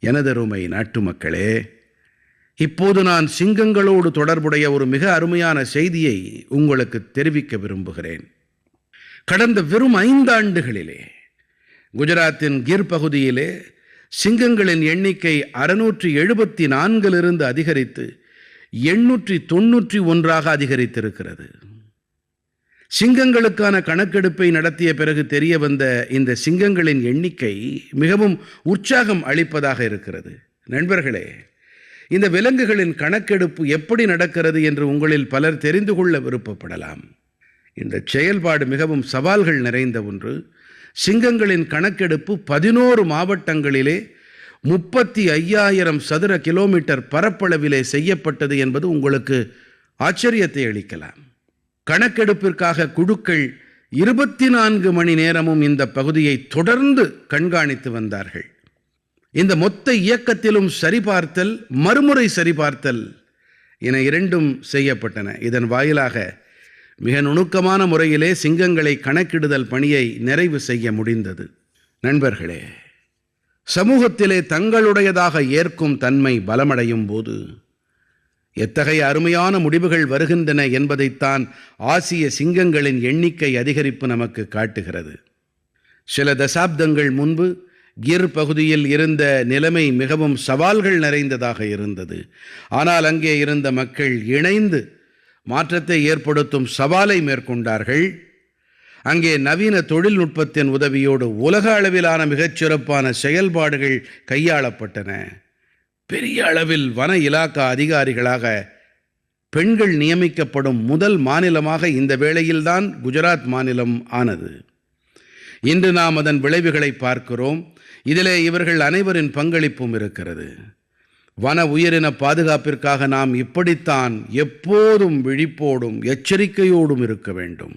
எனதருமை நாட்டுமக்களே, இப்போது நான் சிங்கங்களோடு தொடர்புடைய ஒரு மிக அருமையான செய்தியை உங்களுக்கு தெரிவிக்க விரும்புகிறேன். கடந்த வெறும் 5 ஆண்டுகளிலே குஜராத்தின் கிர் பகுதியிலே சிங்கங்களின் எண்ணிக்கை 674லிருந்து அதிகரித்து 891ஆக அதிகரித்திருக்கிறது. சிங்கங்களுக்கான கணக்கெடுப்பை நடத்திய பிறகு தெரிய வந்த இந்த சிங்கங்களின் எண்ணிக்கை மிகவும் உற்சாகம் அளிப்பதாக இருக்கிறது. நண்பர்களே, இந்த விலங்குகளின் கணக்கெடுப்பு எப்படி நடக்கிறது என்று உங்களில் பலர் தெரிந்து கொள்ள விருப்பப்படலாம். இந்த செயல்பாடு மிகவும் சவால்கள் நிறைந்த ஒன்று. சிங்கங்களின் கணக்கெடுப்பு 11 மாவட்டங்களிலே 35,000 சதுர கிலோமீட்டர் பரப்பளவிலே செய்யப்பட்டது என்பது உங்களுக்கு ஆச்சரியத்தை அளிக்கலாம். கணக்கெடுப்பிற்காக குழுக்கள் 24 மணி நேரமும் இந்த பகுதியை தொடர்ந்து கண்காணித்து வந்தார்கள். இந்த மொத்த இயக்கத்திலும் சரிபார்த்தல், மறுமுறை சரிபார்த்தல் என இரண்டும் செய்யப்பட்டன. இதன் வாயிலாக மிக நுணுக்கமான முறையிலே சிங்கங்களை கணக்கிடுதல் பணியை நிறைவு செய்ய முடிந்தது. நண்பர்களே, சமூகத்திலே தங்களுடையதாக ஏற்கும் தன்மை பலமடையும் போது எத்தகைய அருமையான முடிவுகள் வருகின்றன என்பதைத்தான் ஆசிய சிங்கங்களின் எண்ணிக்கை அதிகரிப்பு நமக்கு காட்டுகிறது. சில தசாப்தங்கள் முன்பு கிர் பகுதியில் இருந்த நிலைமை மிகவும் சவால்கள் நிறைந்ததாக இருந்தது. ஆனால் அங்கே இருந்த மக்கள் இணைந்து மாற்றத்தை ஏற்படுத்தும் சவாலை மேற்கொண்டார்கள். அங்கே நவீன தொழில்நுட்பத்தின் உதவியோடு உலக அளவிலான மிகச்சிறப்பான செயல்பாடுகள் கையாளப்பட்டன. பெரிய அளவில் வன இலாக்கா அதிகாரிகளாக பெண்கள் நியமிக்கப்படும் முதல் மாநிலமாக இந்த வேளையில்தான் குஜராத் மாநிலம் ஆனது. இன்று நாம் அதன் விளைவுகளை பார்க்கிறோம். இதிலே இவர்கள் அனைவரின் பங்களிப்பும் இருக்கிறது. வன உயிரின பாதுகாப்பிற்காக நாம் இப்படித்தான் எப்போதும் விழிப்போடும் எச்சரிக்கையோடும் இருக்க வேண்டும்.